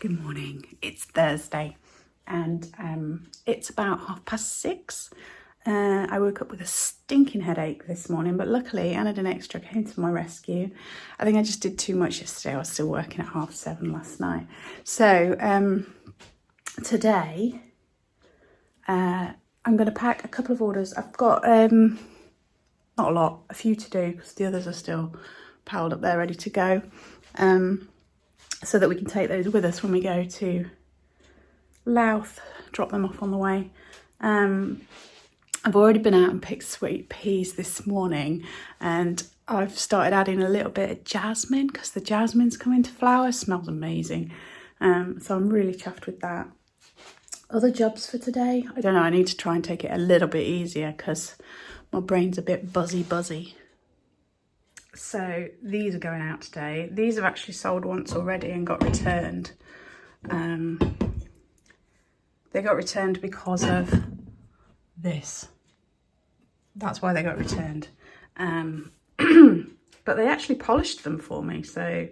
Good morning. It's Thursday and it's about 6:30. I woke up with a stinking headache this morning, but luckily Anna Extra came to my rescue. I think I just did too much yesterday. I was still working at 7:30 last night. So today I'm going to pack a couple of orders. I've got not a lot, a few to do because the others are still piled up there ready to go. So that we can take those with us when we go to Louth, drop them off on the way. I've already been out and picked sweet peas this morning, and I've started adding a little bit of jasmine because the jasmine's come into flower. Smells amazing. So I'm really chuffed with that. Other jobs for today? I don't know, I need to try and take it a little bit easier because my brain's a bit buzzy. So these are going out today. These have actually sold once already and got returned. They got returned because of this. That's why they got returned. But they actually polished them for me. So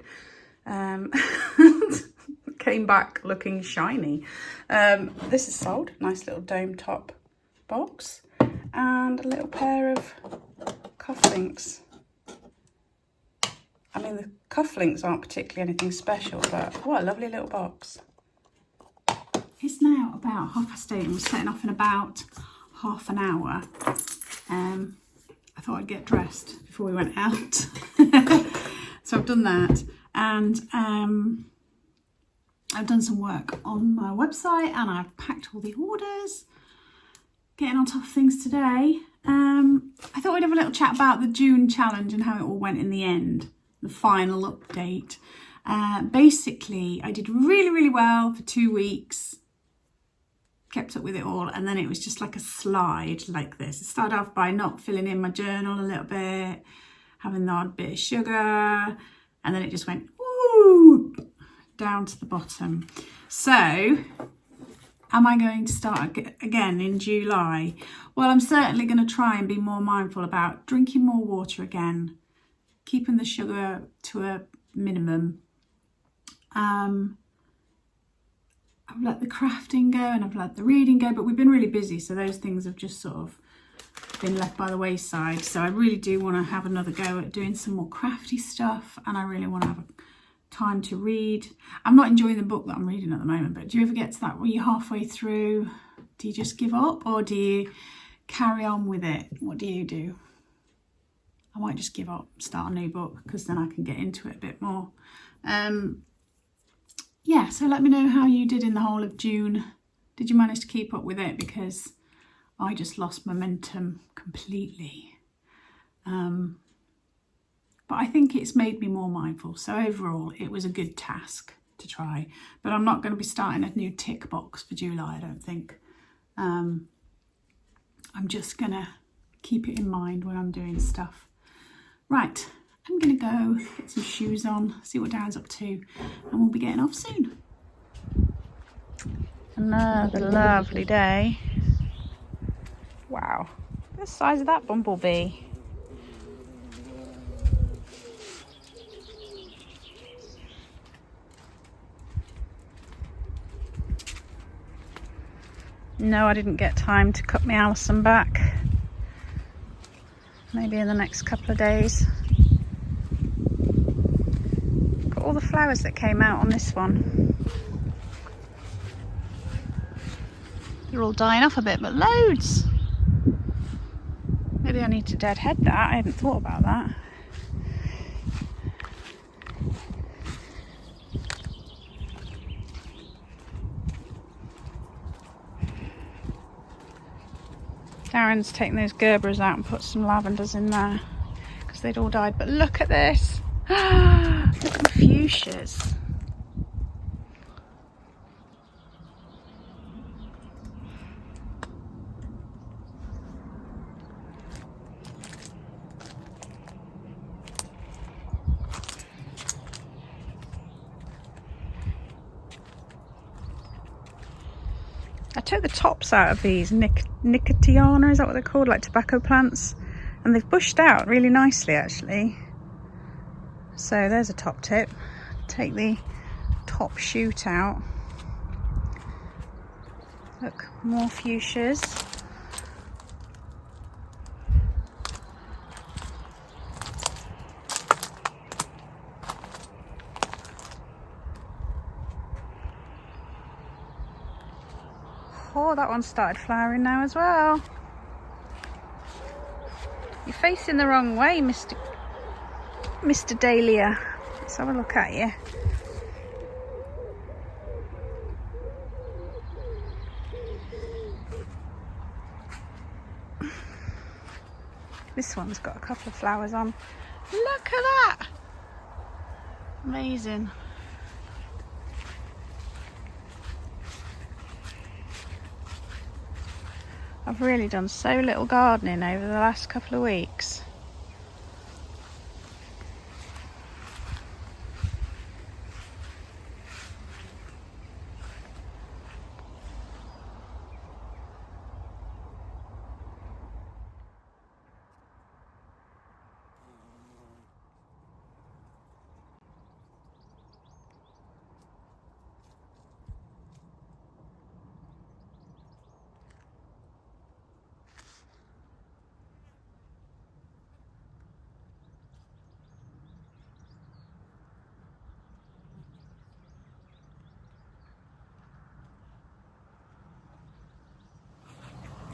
came back looking shiny. This is sold. Nice little dome top box. And a little pair of cufflinks. I mean, the cufflinks aren't particularly anything special, but what a lovely little box. It's now about 8:30 and we're setting off in about half an hour. I thought I'd get dressed before we went out. So I've done that, and I've done some work on my website and I've packed all the orders. Getting on top of things today. I thought we'd have a little chat about the June challenge and how it all went in the end. The final update. Basically, I did really well for 2 weeks. Kept up with it all, and then it was just like a slide like this. It started off by not filling in my journal a little bit, having the odd bit of sugar, and then it just went woo, down to the bottom. So, am I going to start again in July? Well, I'm certainly going to try and be more mindful about drinking more water again, keeping the sugar to a minimum. I've let the crafting go and I've let the reading go, but we've been really busy, so those things have just sort of been left by the wayside. So I really do want to have another go at doing some more crafty stuff, and I really want to have time to read. I'm not enjoying the book that I'm reading at the moment, but do you ever get to that where you're halfway through? Do you just give up or do you carry on with it? What do you do? I might just give up, start a new book, because then I can get into it a bit more. Yeah, so let me know how you did in the whole of June. Did you manage to keep up with it? Because I just lost momentum completely. But I think it's made me more mindful. So overall, it was a good task to try. But I'm not going to be starting a new tick box for July, I don't think. I'm just going to keep it in mind when I'm doing stuff. Right, I'm going to go get some shoes on, see what Darren's up to, and we'll be getting off soon. Another lovely day. Wow, the size of that bumblebee. No, I didn't get time to cut my Alison back. Maybe in the next couple of days. Got all the flowers that came out on this one. They're all dying off a bit, but loads. Maybe I need to deadhead that. I hadn't thought about that. Darren's taken those Gerbers out and put some lavenders in there because they'd all died. But look at this. Look at the fuchsias. I took the tops out of these Nicotiana, is that what they're called, like tobacco plants, and they've bushed out really nicely actually. So there's a top tip. Take the top shoot out. Look, more fuchsias. Oh, that one started flowering now as well. You're facing the wrong way, Mr. Dahlia. Let's have a look at you. This one's got a couple of flowers on. Look at that! Amazing. I've really done so little gardening over the last couple of weeks.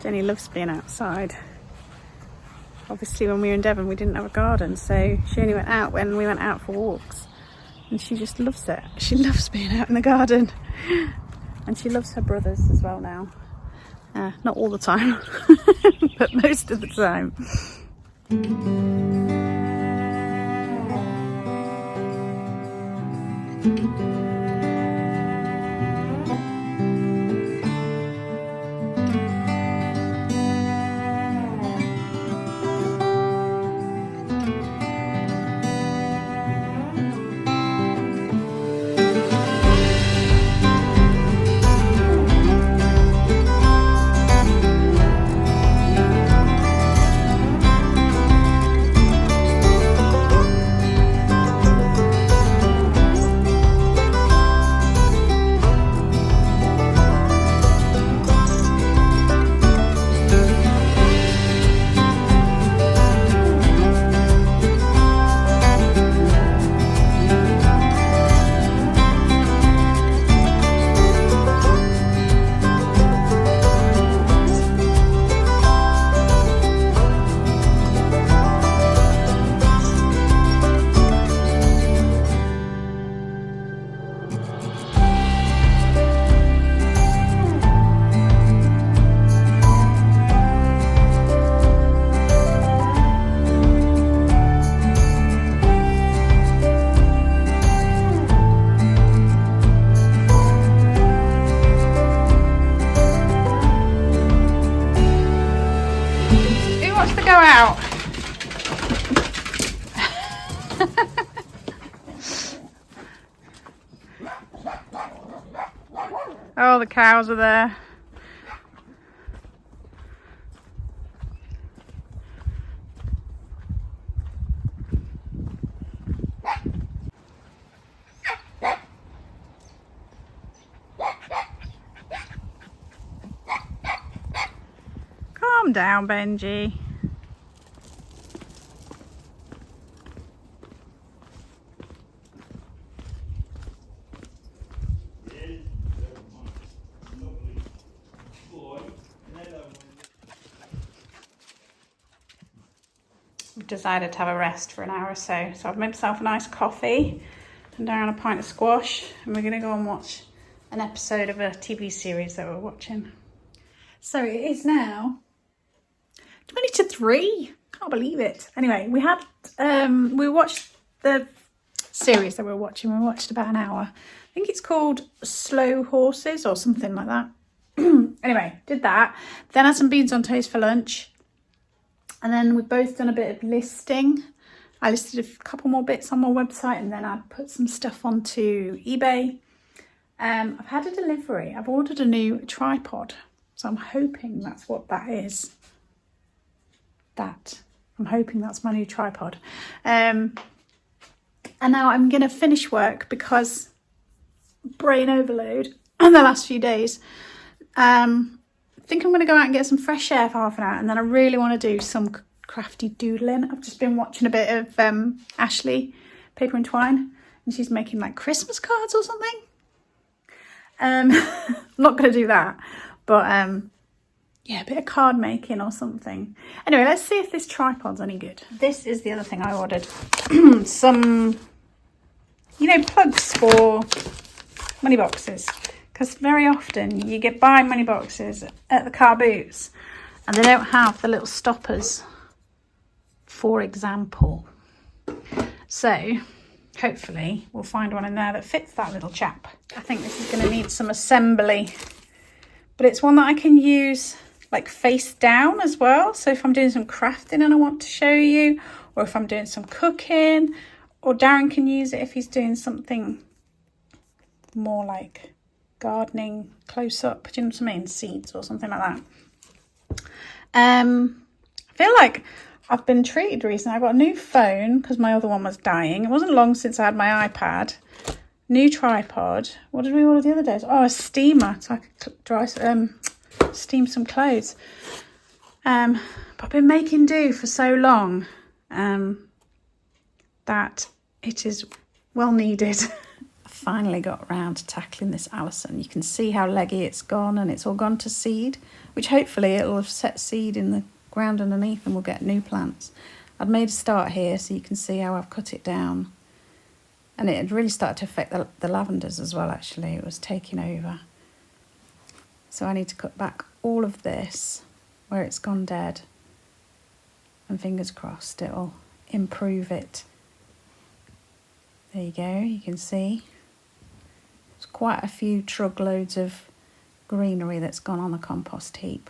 Jenny loves being outside. Obviously when we were in Devon we didn't have a garden, so she only went out when we went out for walks, and she just loves it. She loves being out in the garden, and she loves her brothers as well now. Not all the time, but most of the time. Out. Oh, the cows are there. Calm down, Benji. Decided to have a rest for an hour or so. So I've made myself a nice coffee and Darren a pint of squash, and we're going to go and watch an episode of a TV series that we're watching. So it is now 20 to 3. Can't believe it. Anyway, we watched the series that we were watching. We watched about an hour. I think it's called Slow Horses or something like that. Anyway, did that. Then had some beans on toast for lunch. And then we've both done a bit of listing. I listed a couple more bits on my website, and then I put some stuff onto eBay. I've had a delivery. I've ordered a new tripod. So I'm hoping that's what that is. I'm hoping that's my new tripod. And now I'm going to finish work because brain overload in the last few days. I think I'm going to go out and get some fresh air for half an hour, and then I really want to do some crafty doodling. I've just been watching a bit of Ashley, Paper and Twine, and she's making like Christmas cards or something. I'm not going to do that, but yeah, a bit of card making or something. Anyway, let's see if this tripod's any good. This is the other thing I ordered. Some, plugs for money boxes. Because very often you buy money boxes at the car boots and they don't have the little stoppers, for example. So hopefully we'll find one in there that fits that little chap. I think this is going to need some assembly, but it's one that I can use like face down as well. So if I'm doing some crafting and I want to show you, or if I'm doing some cooking, or Darren can use it if he's doing something more like gardening close up, do you know what I mean, seeds or something like that. I feel like I've been treated recently. I got a new phone because my other one was dying. It wasn't long since I had my iPad. New tripod. What did we order the other day? Oh, a steamer so I could steam some clothes. But I've been making do for so long that it is well needed. Finally got around to tackling this Alison. You can see how leggy it's gone, and it's all gone to seed, which hopefully it'll have set seed in the ground underneath and we'll get new plants. I'd made a start here so you can see how I've cut it down, and it had really started to affect the lavenders as well. Actually, it was taking over, so I need to cut back all of this where it's gone dead, and fingers crossed it'll improve it. There you go, you can see quite a few trugloads of greenery that's gone on the compost heap.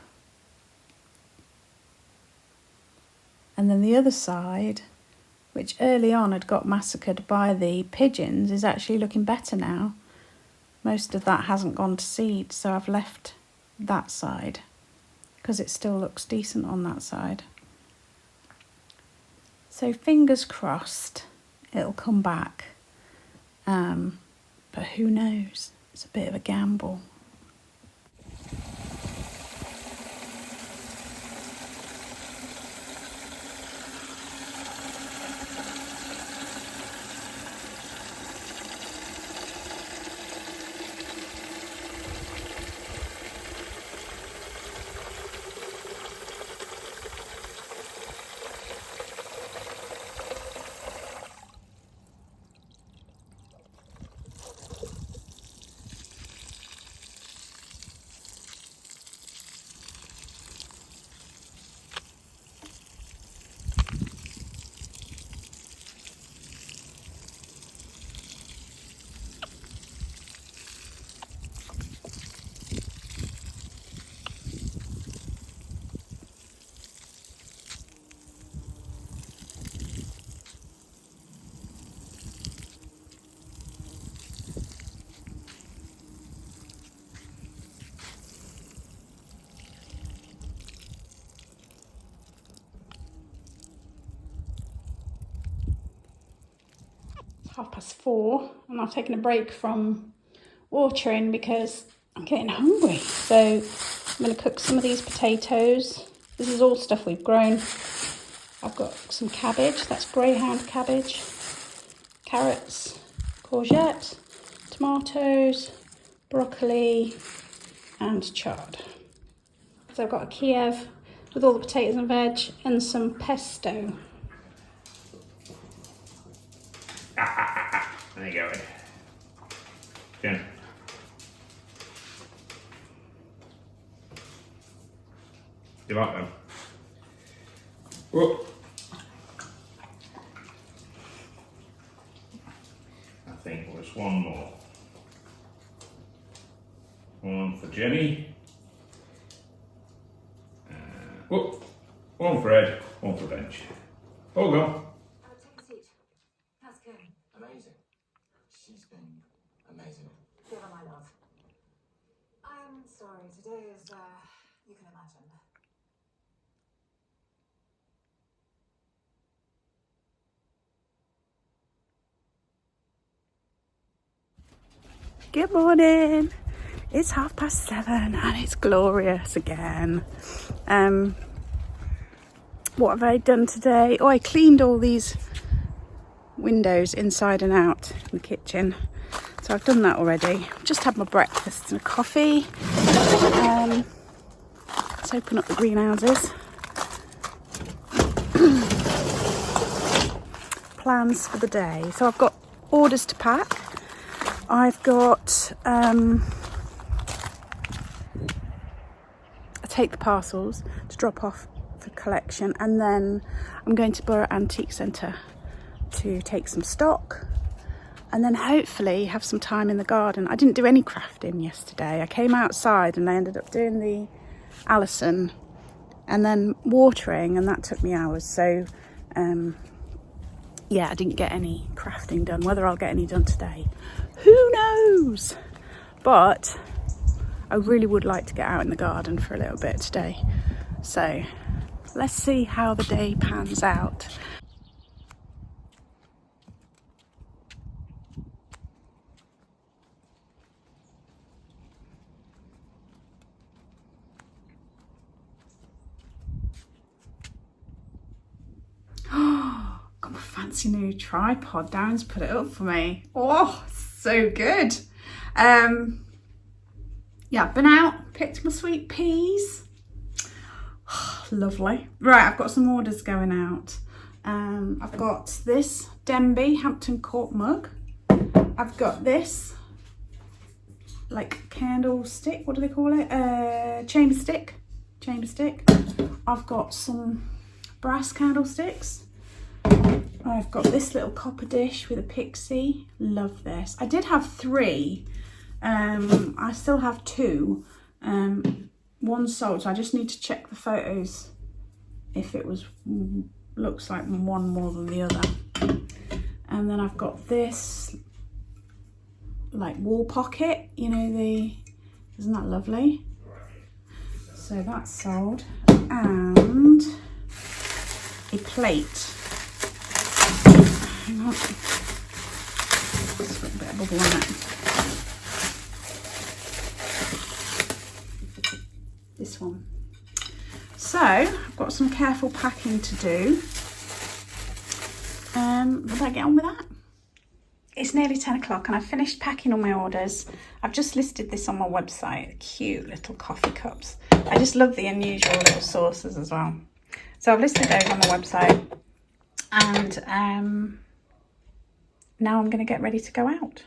And then the other side, which early on had got massacred by the pigeons, is actually looking better now. Most of that hasn't gone to seed, so I've left that side because it still looks decent on that side. So fingers crossed it'll come back. But who knows? It's a bit of a gamble. It's 4:30 and I've taken a break from watering because I'm getting hungry. So I'm going to cook some of these potatoes. This is all stuff we've grown. I've got some cabbage, that's greyhound cabbage, carrots, courgette, tomatoes, broccoli and chard. So I've got a Kiev with all the potatoes and veg and some pesto. There you go. Jen. You like them? Whoop. I think there's one more. One for Jenny. Whoop. One for Ed, one for Bench. All gone. Take a seat. How's it going? Amazing. She's been amazing. Give her my love. I'm sorry, today is, you can imagine. Good morning. It's 7:30 and it's glorious again. What have I done today? Oh, I cleaned all these windows inside and out in the kitchen. So I've done that already. Just had my breakfast and a coffee. Let's open up the greenhouses. Plans for the day. So I've got orders to pack. I've got I take the parcels to drop off for collection, and then I'm going to Borough Antique Centre to take some stock, and then hopefully have some time in the garden. I didn't do any crafting yesterday. I came outside and I ended up doing the Alison and then watering, and that took me hours. So yeah, I didn't get any crafting done. Whether I'll get any done today, who knows? But I really would like to get out in the garden for a little bit today. So let's see how the day pans out. Got my fancy new tripod. Darren's put it up for me. Oh, so good. Yeah, been out, picked my sweet peas. Lovely. Right, I've got some orders going out. I've got this Denby Hampton Court mug. I've got this like candlestick, what do they call it? Chamber stick. I've got some brass candlesticks. I've got this little copper dish with a pixie. Love this. I did have 3. I still have 2. One sold, so I just need to check the photos if it was looks like one more than the other. And then I've got this like wall pocket, you know, isn't that lovely? So that's sold. And a plate. Hang on. Just got a bit of bubble on it. This one. So I've got some careful packing to do. Will I get on with that? It's nearly 10 o'clock and I've finished packing all my orders. I've just listed this on my website. Cute little coffee cups. I just love the unusual little saucers as well. So I've listed those on the website, and now I'm going to get ready to go out.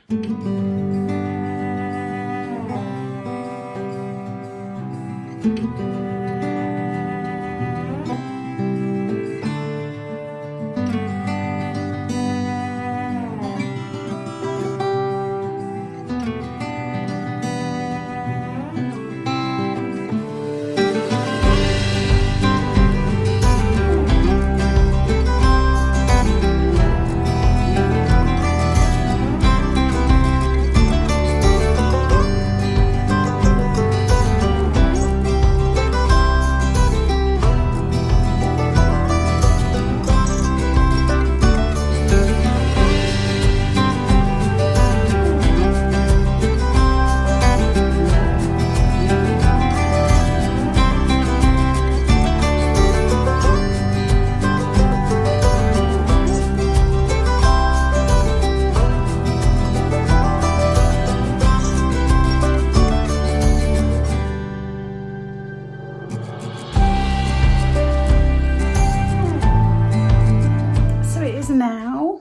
Now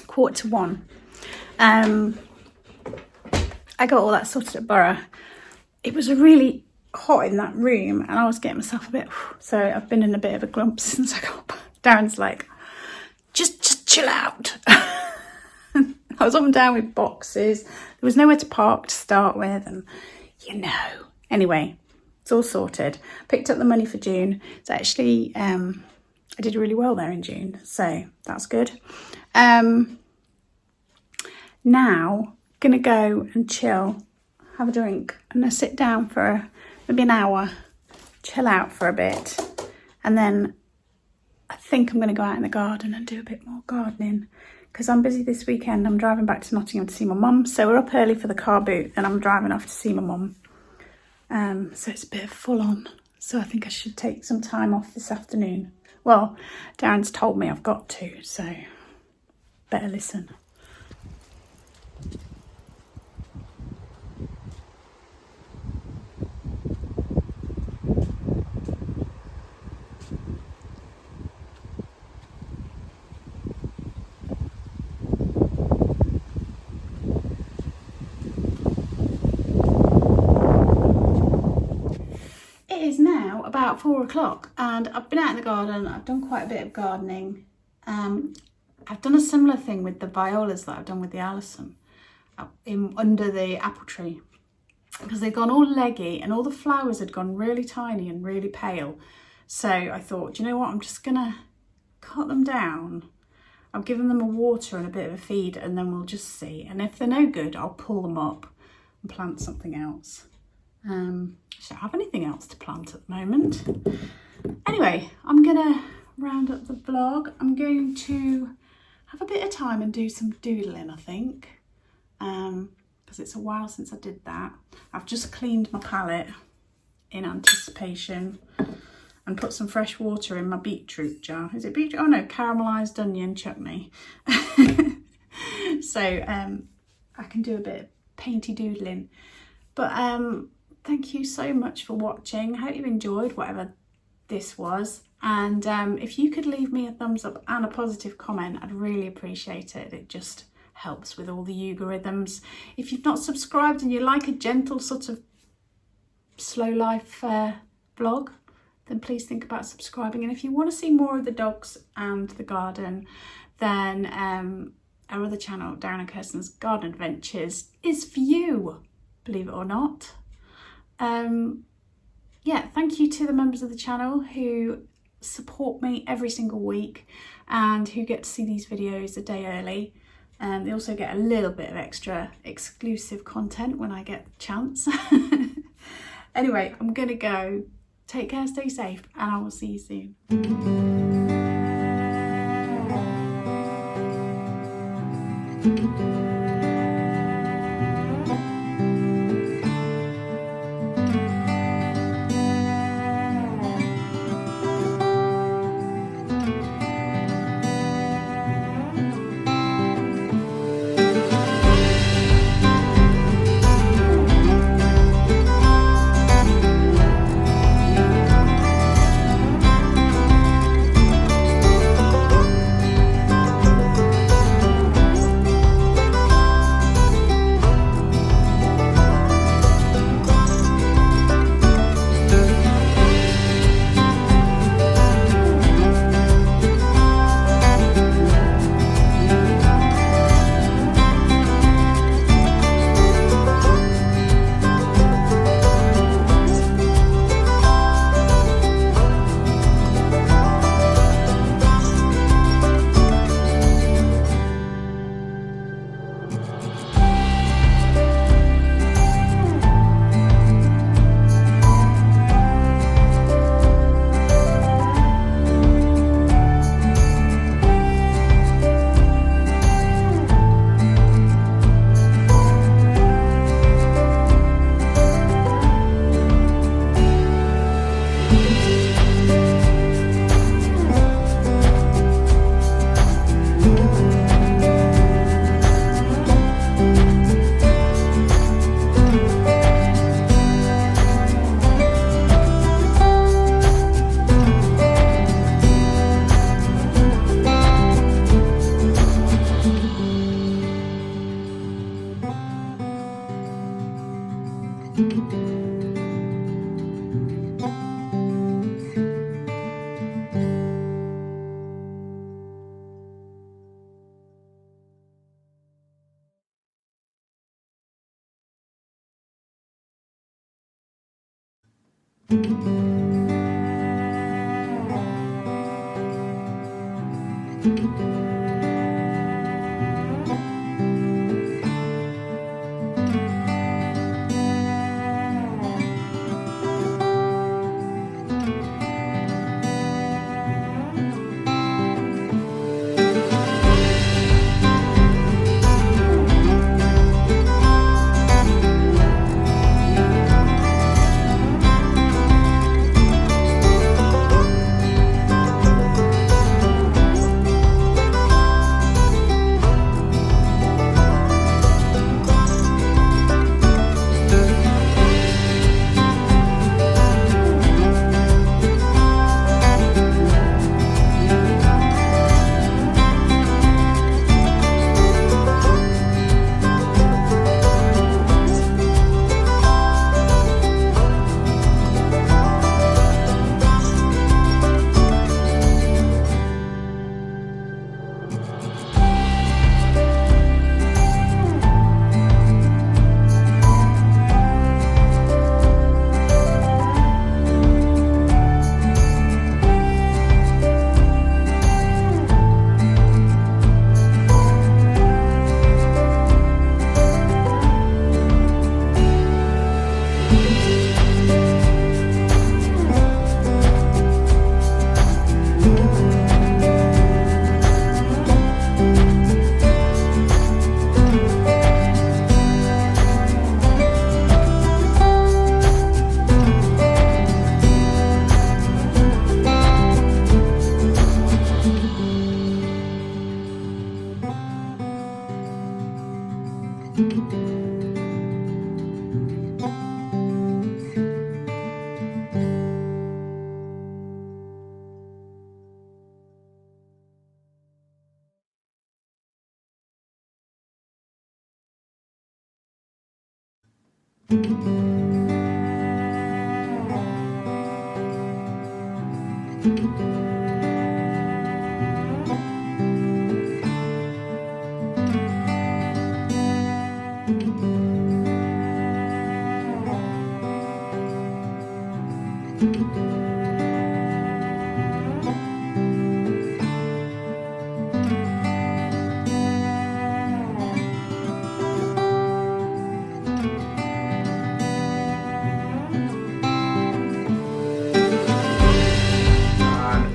1:45. I got all that sorted at Borough. It was really hot in that room and I was getting myself a bit, so I've been in a bit of a grump since I got back. Darren's like, just chill out. I was up and down with boxes. There was nowhere to park to start with, and you know. Anyway, it's all sorted. Picked up the money for June. It's actually I did really well there in June, so that's good. Now, gonna go and chill, have a drink, and sit down for maybe an hour, chill out for a bit, and then I think I'm going to go out in the garden and do a bit more gardening because I'm busy this weekend. I'm driving back to Nottingham to see my mum. So we're up early for the car boot and I'm driving off to see my mum. So it's a bit full on. So I think I should take some time off this afternoon. Well, Darren's told me I've got to, so better listen. It is now about 4 o'clock and I've been out in the garden. I've done quite a bit of gardening. I've done a similar thing with the violas that I've done with the Alison under the apple tree, because they've gone all leggy and all the flowers had gone really tiny and really pale. So I thought, do you know what, I'm just gonna cut them down. I've given them a water and a bit of a feed and then we'll just see. And if they're no good, I'll pull them up and plant something else. I don't have anything else to plant at the moment. Anyway, I'm gonna round up the vlog. I'm going to have a bit of time and do some doodling, I think, because it's a while since I did that. I've just cleaned my palette in anticipation and put some fresh water in my beetroot jar. Is it beetroot? Oh no, caramelised onion chutney. So I can do a bit of painty doodling. But thank you so much for watching. I hope you enjoyed whatever this was. And if you could leave me a thumbs up and a positive comment, I'd really appreciate it. It just helps with all the algorithms. If you've not subscribed and you like a gentle sort of slow life vlog, then please think about subscribing. And if you want to see more of the dogs and the garden, then our other channel, Darren and Kirsten's Garden Adventures, is for you, believe it or not. Yeah, thank you to the members of the channel who support me every single week and who get to see these videos a day early. They also get a little bit of extra exclusive content when I get the chance. Anyway, I'm gonna go. Take care, stay safe, and I will see you soon.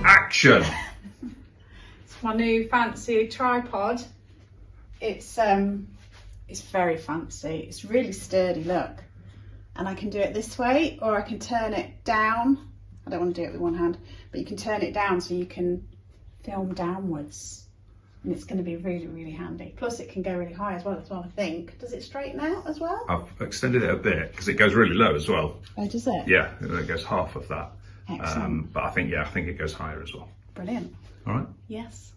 Action! It's my new fancy tripod. It's very fancy. It's really sturdy, look. And I can do it this way, or I can turn it down. I don't want to do it with one hand, but you can turn it down so you can film downwards. And it's going to be really, really handy. Plus it can go really high as well, I think. Does it straighten out as well? I've extended it a bit because it goes really low as well. Oh, does it? Yeah, it goes half of that. Excellent. But I think it goes higher as well. Brilliant. All right. Yes.